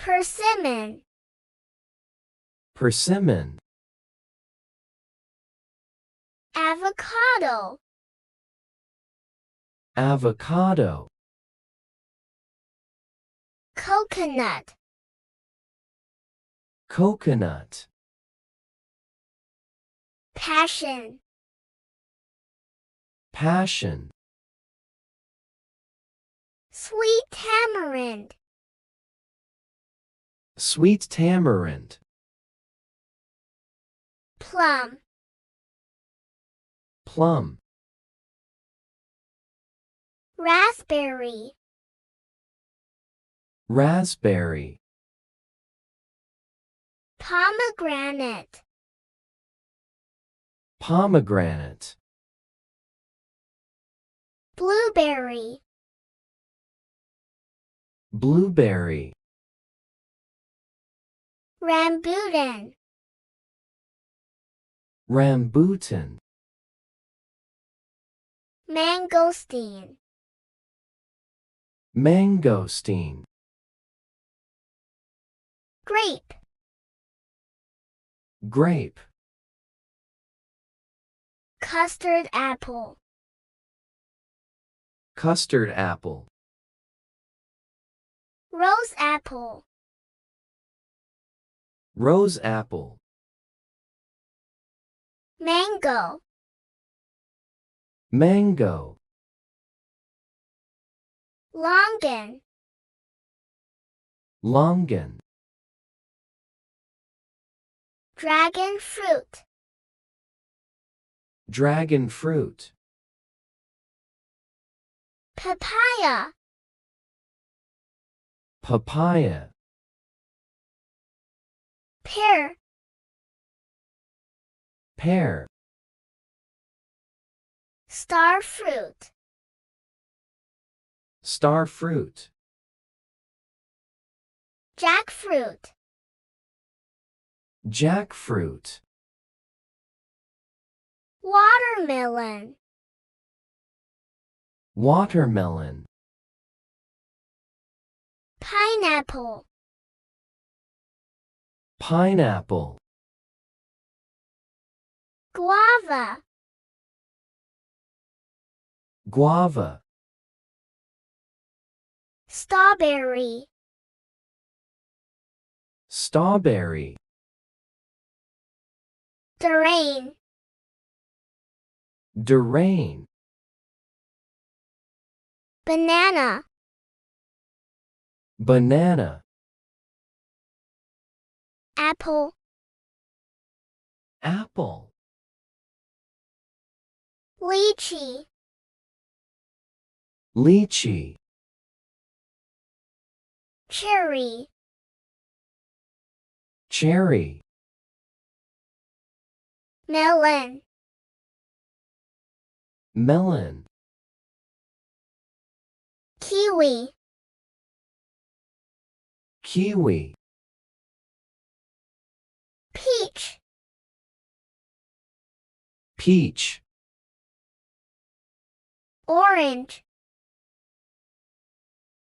Persimmon. Persimmon. Avocado. Avocado. Coconut. Coconut. Passion. Passion. Sweet tamarind. Sweet tamarind. Plum. Plum. Raspberry. Raspberry. Pomegranate. Pomegranate. Blueberry. Blueberry. Rambutan. Rambutan. Mangosteen. Mangosteen. Grape. Grape. Custard apple. Custard apple. Rose apple. Rose apple. Mango. Mango. Longan. Longan. Dragon fruit. Dragon fruit. Papaya. Papaya. Pear. Pear. Star fruit. Star fruit. Jackfruit. Jackfruit. Watermelon. Watermelon. Pineapple. Pineapple. Guava. Guava. Strawberry. Strawberry. Durian. Durian. Banana. Banana. Apple. Apple. Lychee. Lychee. Cherry. Cherry. Melon. Melon. Kiwi. Kiwi. Peach. Peach. Orange.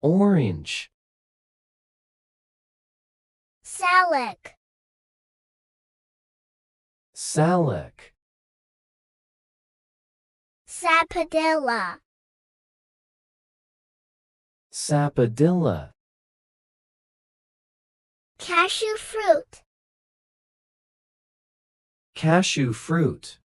Orange. Salak. Salak. Sapodilla. Sapodilla. Cashew fruit. Cashew fruit.